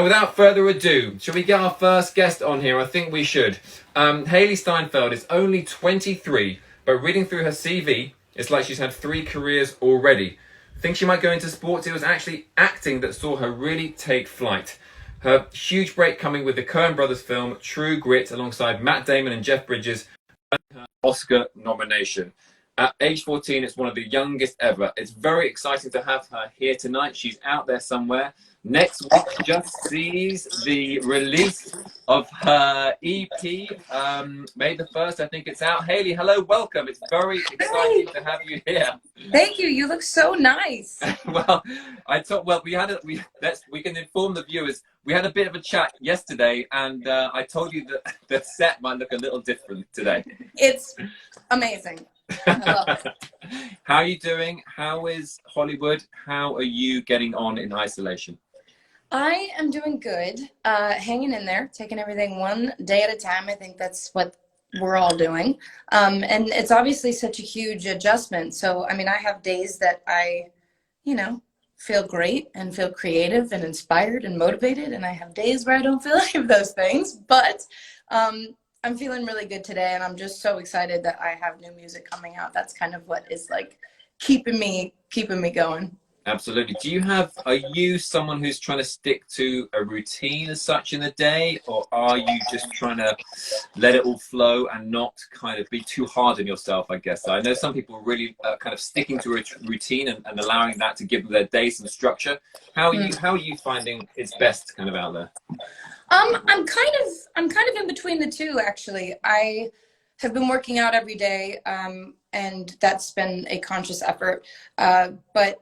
Now, without further ado, should we get our first guest on here? I think we should. Hailee Steinfeld is only 23, but reading through her CV, it's like she's had 3 careers already. Think she might go into sports? It was actually acting that saw her really take flight. Her huge break coming with the Coen brothers film True Grit alongside Matt Damon and Jeff Bridges, her Oscar nomination. At age 14, it's one of the youngest ever. It's very exciting to have her here tonight. She's out there somewhere. Next week just sees the release of her EP, May the 1st, I think it's out. Hailee, hello, welcome. It's very exciting to have you here. Thank you. You look so nice. Well, I thought, well, we can inform the viewers. We had a bit of a chat yesterday, and I told you that the set might look a little different today. It's amazing. I love it. How are you doing? How is Hollywood? How are you getting on in isolation? I am doing good, hanging in there, taking everything one day at a time. I think that's what we're all doing. And it's obviously such a huge adjustment. So, I mean, I have days that I, feel great and feel creative and inspired and motivated. And I have days where I don't feel any of those things. But I'm feeling really good today. And I'm just so excited that I have new music coming out. That's kind of what is like keeping me going. Absolutely. Are you someone who's trying to stick to a routine as such in the day, or are you just trying to let it all flow and not kind of be too hard on yourself, I guess? I know some people really kind of sticking to a routine and allowing that to give them their day some structure. How are you finding it's best kind of out there? I'm kind of in between the two, actually. I have been working out every day, and that's been a conscious effort. But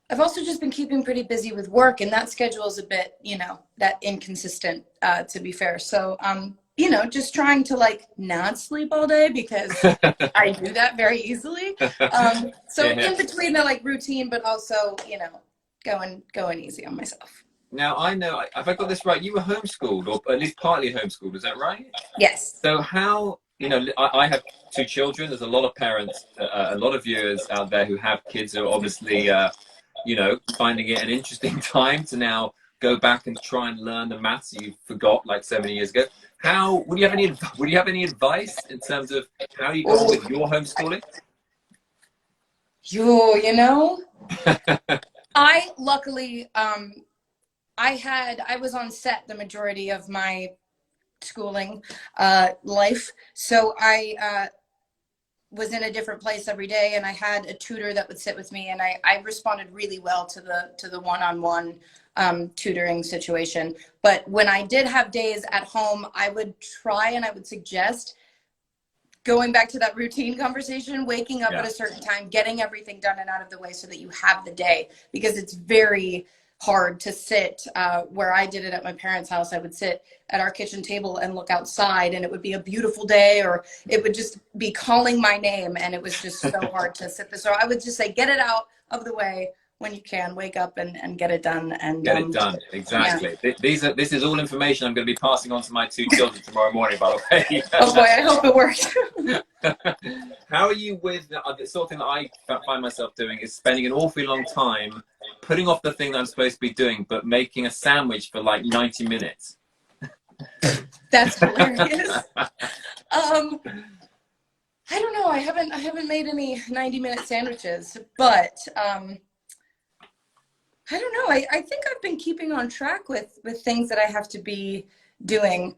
I've also just been keeping pretty busy with work, and that schedule is a bit, that inconsistent, to be fair. So, just trying to not sleep all day because I do that very easily. So in between the routine, but also, going easy on myself. Now, I know, if I got this right, you were homeschooled, or at least partly homeschooled, is that right? Yes. So how, I have 2 children. There's a lot of parents, a lot of viewers out there who have kids who are obviously, finding it an interesting time to now go back and try and learn the maths you forgot like so many years ago. Would you have any advice in terms of how you got on with your homeschooling? I luckily, I was on set the majority of my schooling life. So I was in a different place every day, and I had a tutor that would sit with me, and I responded really well to the one-on-one tutoring situation. But when I did have days at home, I would try and I would suggest going back to that routine conversation, waking up at a certain time, getting everything done and out of the way so that you have the day, because it's very hard to sit where I did it at my parents' house. I would sit at our kitchen table and look outside, and it would be a beautiful day, or it would just be calling my name, and it was just so hard to sit there. So I would just say, get it out of the way when you can. Wake up and get it done. And get it done. Exactly. Yeah. This is all information I'm going to be passing on to my 2 children tomorrow morning, by the way. Oh boy, I hope it works. How are you with the sort of thing that I find myself doing is spending an awfully long time putting off the thing that I'm supposed to be doing, but making a sandwich for like 90 minutes. That's hilarious. I don't know. I haven't made any 90-minute sandwiches, but I don't know. I think I've been keeping on track with things that I have to be doing.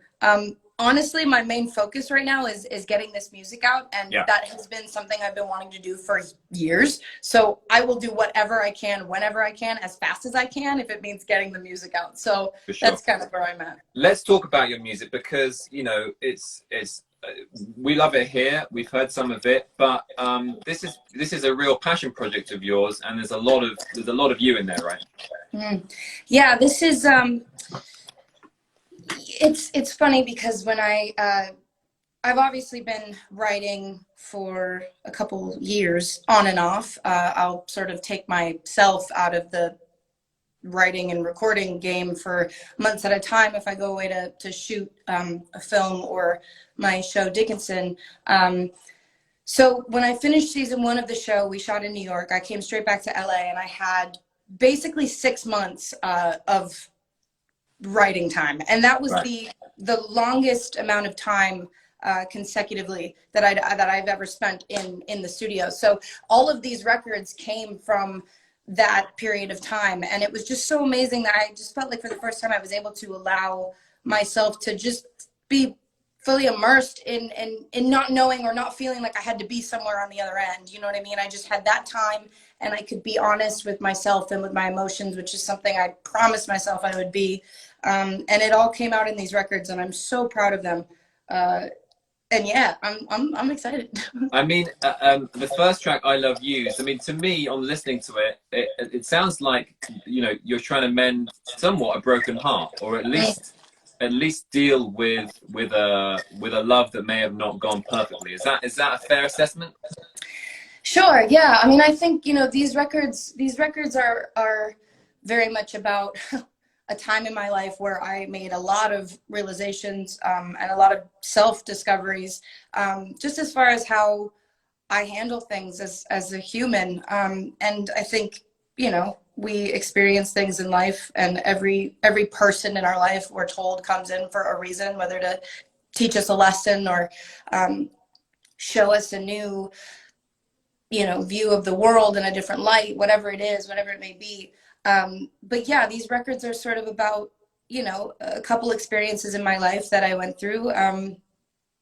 Honestly, my main focus right now is getting this music out, and that has been something I've been wanting to do for years. So I will do whatever I can, whenever I can, as fast as I can, if it means getting the music out. So that's kind of where I'm at. Let's talk about your music, because it's we love it here. We've heard some of it, but this is a real passion project of yours, and there's a lot of you in there, right? Yeah, this is. It's funny because when I've obviously been writing for a couple years on and off. I'll sort of take myself out of the writing and recording game for months at a time if I go away to shoot a film or my show Dickinson. So when I finished season 1 of the show, we shot in New York. I came straight back to LA, and I had basically 6 months of writing time. And that was Right. the longest amount of time consecutively that I've ever spent in the studio. So all of these records came from that period of time, and it was just so amazing that I just felt like for the first time I was able to allow myself to just be fully immersed in not knowing or not feeling like I had to be somewhere on the other end. You know what I mean? I just had that time, and I could be honest with myself and with my emotions, which is something I promised myself I would be. And it all came out in these records, and I'm so proud of them. And yeah, I'm excited. I mean, the first track, "I Love Yous." I mean, to me, on listening to it, it sounds like, you know, you're trying to mend somewhat a broken heart, or at least deal with a love that may have not gone perfectly. Is that a fair assessment? Sure. Yeah. I mean, I think, you know, these records are very much about a time in my life where I made a lot of realizations, and a lot of self-discoveries, just as far as how I handle things as a human. And I think, you know, we experience things in life, and every person in our life, we're told, comes in for a reason, whether to teach us a lesson or show us a new, you know, view of the world in a different light, whatever it is, whatever it may be. But yeah, these records are sort of about, you know, a couple experiences in my life that I went through,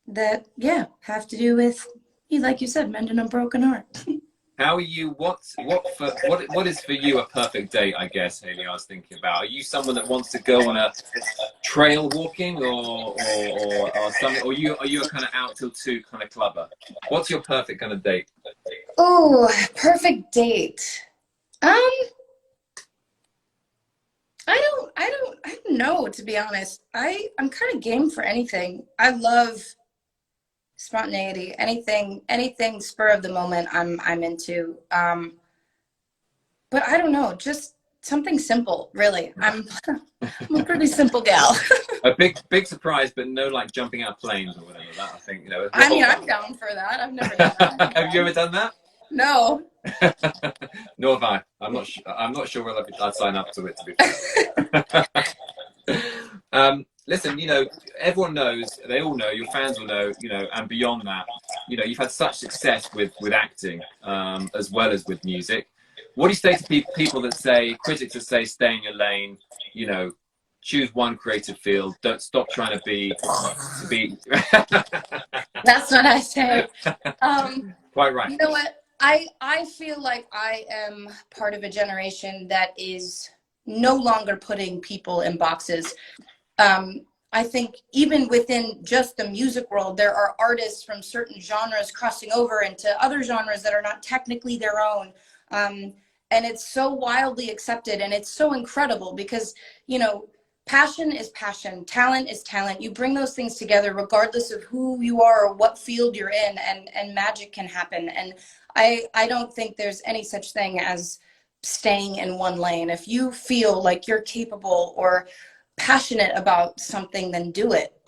that, yeah, have to do with, like you said, mending a broken heart. How are you? What is for you a perfect date? I guess, Hailee, I was thinking about. Are you someone that wants to go on a trail walking, or something? Or are you a kind of out till two kind of clubber? What's your perfect kind of date? Oh, perfect date. Um, I don't know, to be honest. I'm kind of game for anything. I love spontaneity. Anything spur of the moment I'm into. But I don't know, just something simple, really. I'm a pretty simple gal. A big surprise, but no like jumping out of planes or whatever. That I think, you know. I mean, I'm down for that. I've never done that. Have you ever done that? No. Nor have I. I'm not sure whether I'd sign up to it, to be fair. Listen, you know, everyone knows, they all know, your fans will know, you know, and beyond that, you know, you've had such success with acting, as well as with music. What do you say to people that say, critics that say, stay in your lane, you know, choose one creative field, don't stop trying to be. That's what I say. Quite right. You know what? I feel like I am part of a generation that is no longer putting people in boxes. I think even within just the music world, there are artists from certain genres crossing over into other genres that are not technically their own. And it's so wildly accepted, and it's so incredible because, you know, passion is passion, talent is talent. You bring those things together regardless of who you are or what field you're in, and magic can happen. And I don't think there's any such thing as staying in one lane. If you feel like you're capable or passionate about something, then do it.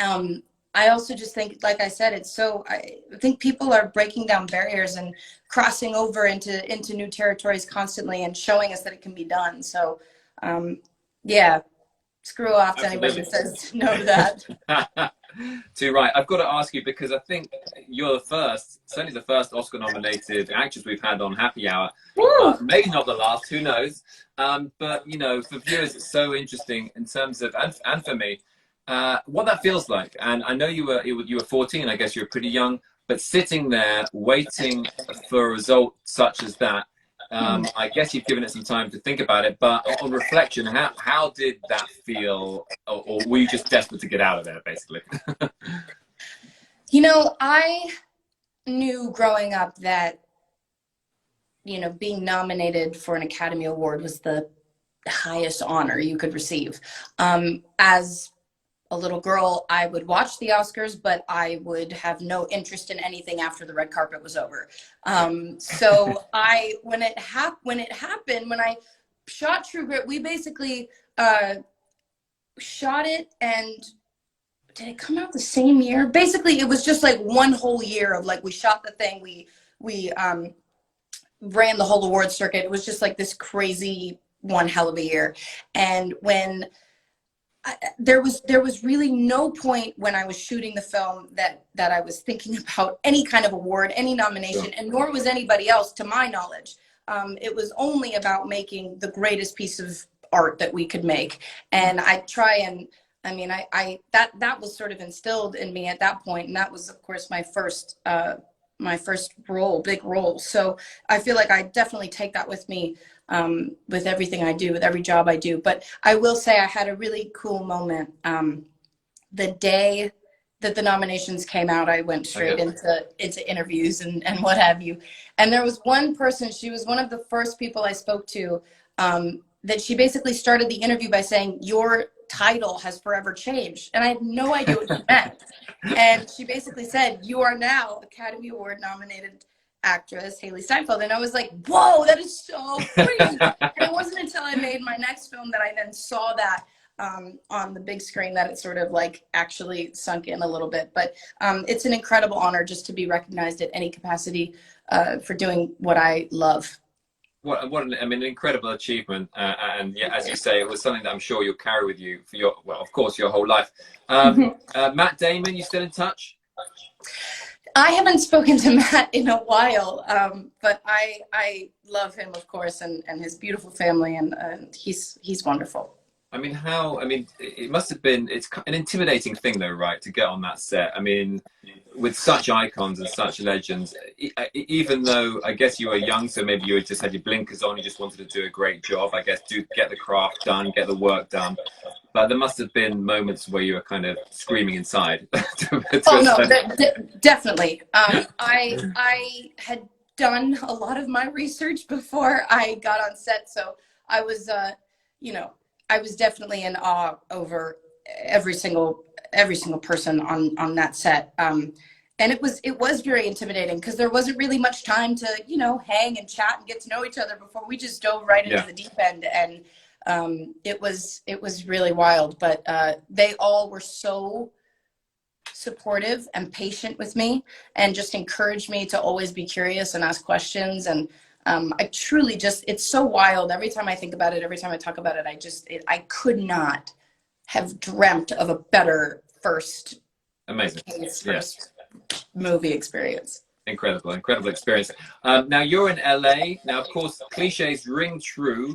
I also just think, like I said, I think people are breaking down barriers and crossing over into new territories constantly and showing us that it can be done. So, yeah, screw off to anybody that says no to that. Too right. I've got to ask you, because I think you're certainly the first Oscar-nominated actress we've had on Happy Hour. Maybe not the last, who knows? But, you know, for viewers, it's so interesting in terms of, and for me, what that feels like. And I know you were 14, I guess you were pretty young, but sitting there waiting for a result such as that, I guess you've given it some time to think about it, but on reflection, how did that feel? Or were you just desperate to get out of there, basically? You know, I knew growing up that, you know, being nominated for an Academy Award was the highest honor you could receive. As a little girl, I would watch the Oscars, but I would have no interest in anything after the red carpet was over. So when it happened, when I shot True Grit, we basically shot it, and did it come out the same year? Basically, it was just like one whole year of like, we shot the thing, we ran the whole award circuit. It was just like this crazy one hell of a year. And when there was really no point when I was shooting the film that I was thinking about any kind of award, any nomination, Sure. and nor was anybody else, to my knowledge. It was only about making the greatest piece of art that we could make, and I try and I mean I that was sort of instilled in me at that point, and that was of course my first role, big role. So I feel like I definitely take that with me with everything I do, with every job I do. But I will say I had a really cool moment. The day that the nominations came out, I went straight into interviews and what have you. And there was one person, she was one of the first people I spoke to, that she basically started the interview by saying, "Your title has forever changed." And I had no idea what she meant. And she basically said, "You are now Academy Award nominated actress Hailee Steinfeld." And I was like, whoa, that is so freaking. And it wasn't until I made my next film that I then saw that on the big screen that it sort of like actually sunk in a little bit. But it's an incredible honor just to be recognized at any capacity for doing what I love. An incredible achievement, and yeah, as you say, it was something that I'm sure you'll carry with you for of course, your whole life. Matt Damon, you still in touch? I haven't spoken to Matt in a while, but I love him, of course, and his beautiful family, and he's wonderful. I mean, it must have been, it's an intimidating thing though, right? To get on that set. I mean, with such icons and such legends, even though I guess you were young, so maybe you just had your blinkers on, you just wanted to do a great job, I guess, get the craft done, get the work done. But there must have been moments where you were kind of screaming inside. Oh no, definitely. I had done a lot of my research before I got on set, so I was, I was definitely in awe over every single person on that set. And it was very intimidating because there wasn't really much time to, hang and chat and get to know each other before we just dove right into the deep end. And it was really wild, but they all were so supportive and patient with me and just encouraged me to always be curious and ask questions. And I truly it's so wild. Every time I think about it, every time I talk about it, I could not have dreamt of a better first movie experience. Incredible experience. Now you're in LA. Now, of course, cliches ring true.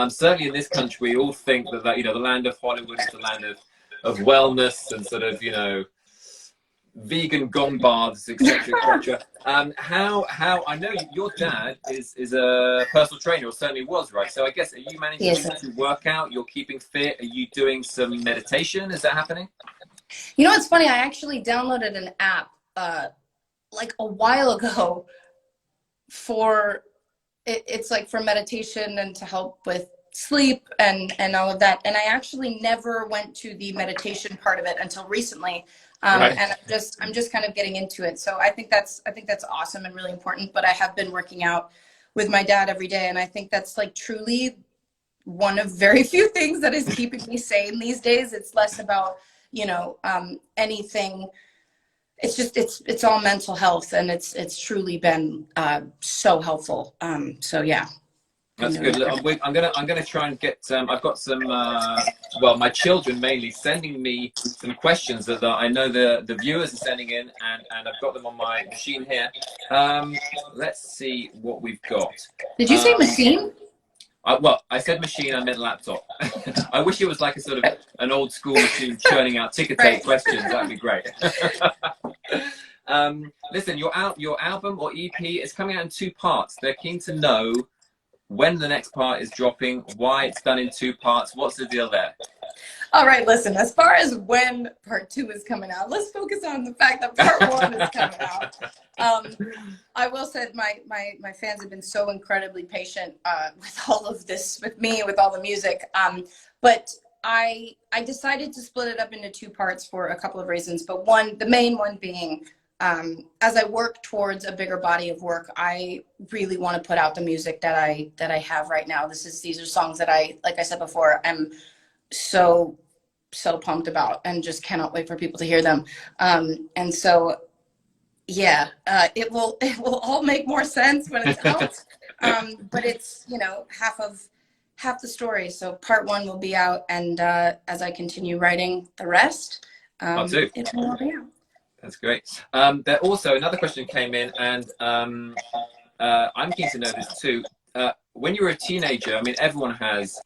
Certainly in this country, we all think that the land of Hollywood is the land of wellness and sort of, vegan gong baths, etc., etc. How I know your dad is a personal trainer, or certainly was, right? So I guess, are you managing to work out? You're keeping fit? Are you doing some meditation? Is that happening? It's funny. I actually downloaded an app like a while ago it's like for meditation and to help with sleep and all of that. And I actually never went to the meditation part of it until recently. Right. And I'm just kind of getting into it. So I think that's awesome and really important. But I have been working out with my dad every day, and I think that's like truly one of very few things that is keeping me sane these days. It's less about anything. It's just it's all mental health, and it's truly been so helpful. So yeah. That's good. Look, I'm gonna try and get. I've got some. My children mainly sending me some questions that I know the viewers are sending in, and I've got them on my machine here. Let's see what we've got. Did you say machine? I said machine. I meant laptop. I wish it was like a sort of an old school machine churning out ticker tape questions. That'd be great. Listen, your album or EP is coming out in 2 parts. They're keen to know when the next part is dropping, why it's done in 2 parts. What's the deal there? All right, listen, as far as when part 2 is coming out, let's focus on the fact that part 1 is coming out. I will say my fans have been so incredibly patient with all of this, with me, with all the music. But I decided to split it up into 2 parts for a couple of reasons. But the main one being, as I work towards a bigger body of work, I really want to put out the music that I have right now. These are songs that like I said before, I'm so pumped about and just cannot wait for people to hear them. And so, yeah, it will all make more sense when it's out. But it's, half the story. So part one will be out, and as I continue writing the rest, Part two. it will all be out. That's great. There also another question came in, and I'm keen to know this too. When you were a teenager, I mean, everyone has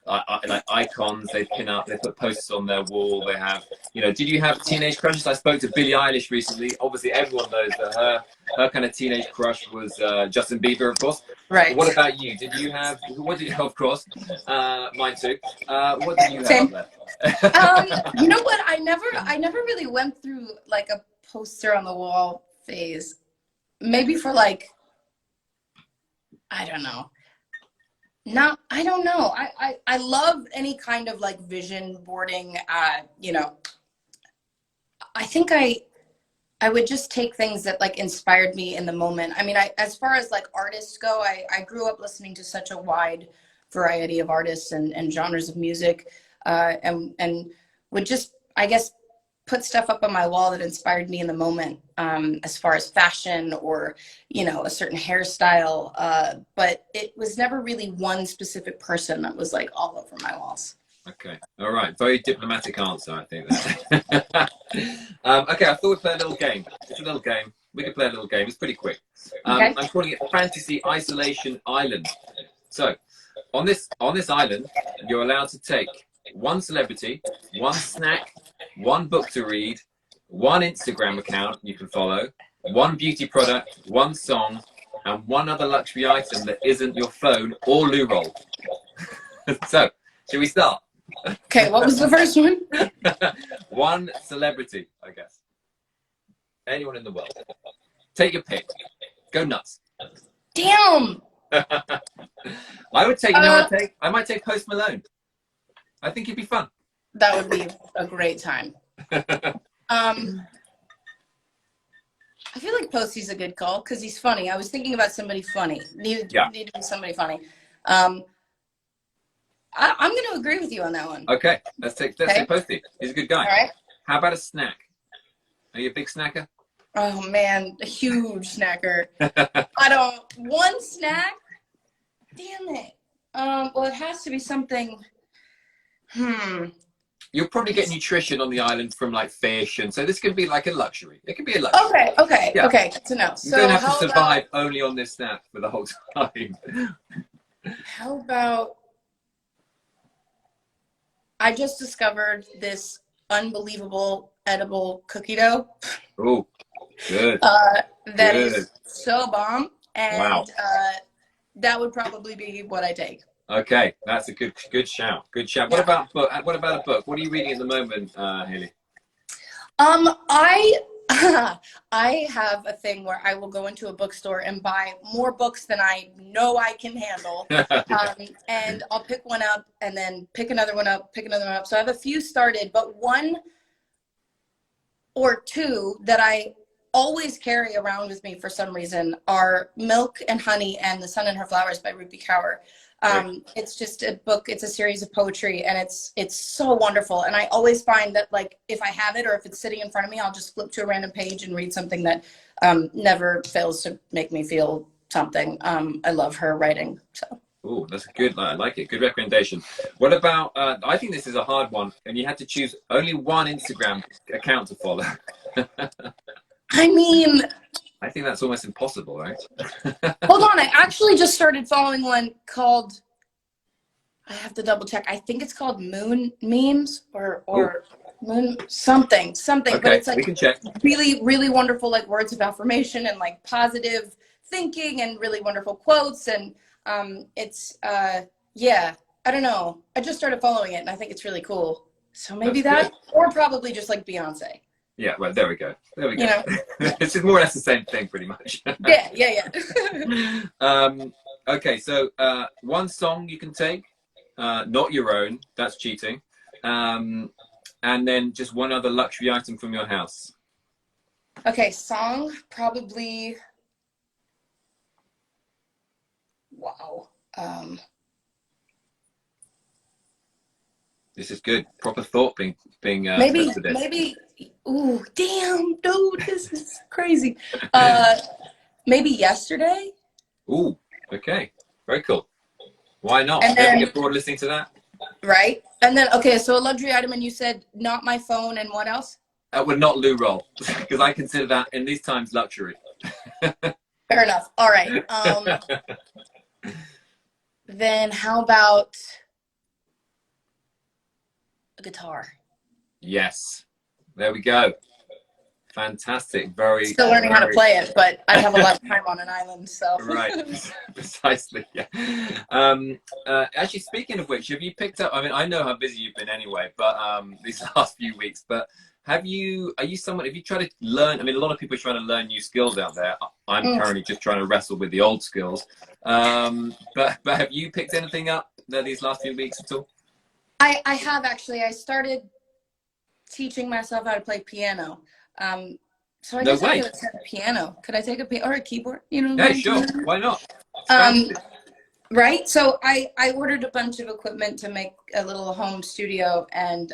like icons they pin up, they put posters on their wall, they have, you know, did you have teenage crushes? I spoke to Billie Eilish recently. Obviously everyone knows that her kind of teenage crush was Justin Bieber, of course. Right. What about you? Did you have, what did you, of course, mine too. What did you have Same. up there? You know what, I never really went through like a poster on the wall phase. Maybe for like, I don't know. No, I don't know. I love any kind of like vision boarding. You know, I think I would just take things that like inspired me in the moment. I mean, as far as like artists go, I grew up listening to such a wide variety of artists and genres of music, and would just, I guess, put stuff up on my wall that inspired me in the moment, as far as fashion or, you know, a certain hairstyle. But it was never really one specific person that was like all over my walls. Okay. All right. Very diplomatic answer, I think. Okay, I thought we'd play a little game. It's a little game. We could play a little game. It's pretty quick. Okay. I'm calling it Fantasy Isolation Island. So, on this island, you're allowed to take one celebrity, one snack, one book to read, one Instagram account you can follow, one beauty product, one song, and one other luxury item that isn't your phone or loo roll. So, should we start? Okay, what was the first one? One celebrity, I guess. Anyone in the world. Take your pick. Go nuts. Damn. I would take, you know what I might take Post Malone. I think it'd be fun. That would be a great time. I feel like Posty's a good call because he's funny. I was thinking about somebody funny. Need to be somebody funny. I'm going to agree with you on that one. Okay, let's take Posty. He's a good guy. All right. How about a snack? Are you a big snacker? Oh man, a huge snacker. One snack? Damn it. Well, it has to be something. You'll probably get nutrition on the island from like fish, and so this could be like a luxury. It could be a luxury. Okay. Yeah. Okay, good to know. So you don't have to survive only on this snack for the whole time. How about I just discovered this unbelievable edible cookie dough. Oh, good. That is so bomb, and wow. That would probably be what I take. Okay, that's a good shout. Good shout. Yeah. What about a book? What are you reading at the moment, Hailee? I have a thing where I will go into a bookstore and buy more books than I know I can handle. And I'll pick one up and then pick another one up, So I have a few started, but one or two that I always carry around with me for some reason are Milk and Honey and The Sun and Her Flowers by Rupi Kaur. It's just a book, it's a series of poetry, and it's so wonderful. And I always find that like if I have it or if it's sitting in front of me, I'll just flip to a random page and read something that never fails to make me feel something. I love her writing. So. Oh, that's good. I like it. Good recommendation. What about, I think this is a hard one, and you had to choose only one Instagram account to follow. I mean, I think that's almost impossible, right? Hold on, I actually just started following one called, I have to double check. I think it's called Moon Memes or Moon something. Okay, but it's like we can check. really, really wonderful like words of affirmation and like positive thinking and really wonderful quotes. And it's yeah, I don't know. I just started following it and I think it's really cool. So maybe That's that, or probably just like Beyonce. Yeah, well, there we go. There we go. You know? It's more or less the same thing, pretty much. Yeah. Okay, so one song you can take, not your own. That's cheating. And then just one other luxury item from your house. Okay, song probably. Wow. This is good. Proper thought being maybe. Ooh, damn, dude, this is crazy. Maybe Yesterday. Ooh, okay, very cool. Why not? And Never then, get bored listening to that. right? And then, okay, so a luxury item, and you said not my phone, and what else? Would not loo roll, because I consider that in these times luxury. Fair enough. All right. Then how about a guitar? Yes. There we go. Fantastic. Very. Still learning how to play it, but I have a lot of time on an island, so. Right. Precisely. Yeah. Actually, speaking of which, have you picked up? I mean, I know how busy you've been anyway, but these last few weeks. But are you someone? Have you tried to learn? I mean, a lot of people are trying to learn new skills out there. I'm currently just trying to wrestle with the old skills. But have you picked anything up these last few weeks at all? I have actually. I started teaching myself how to play piano. So I guess I could take a piano. Could I take a piano or a keyboard? You know? Yeah, sure. Why not? Right. So I ordered a bunch of equipment to make a little home studio, and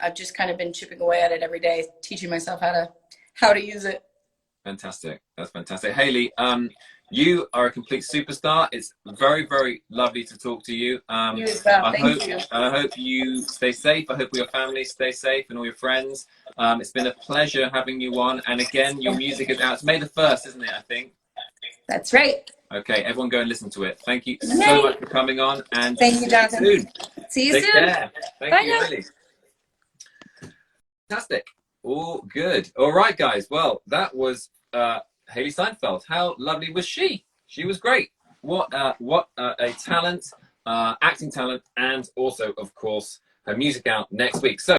I've just kind of been chipping away at it every day, teaching myself how to use it. Fantastic. That's fantastic. Hailee, you are a complete superstar. It's very, very lovely to talk to you. You as well. Thank you. I hope you stay safe. I hope your family stay safe and all your friends. It's been a pleasure having you on. And again, your music is out. It's May the 1st, isn't it, I think? That's right. Okay, everyone go and listen to it. Thank you so much for coming on. And thank you, Jonathan. Soon. See you Take soon. care. Thank Bye you, now. Hailee. Fantastic. All good. All right, guys. Well, that was Hailee Steinfeld. How lovely was she? She was great. What a talent, acting talent, and also, of course, her music out next week. So.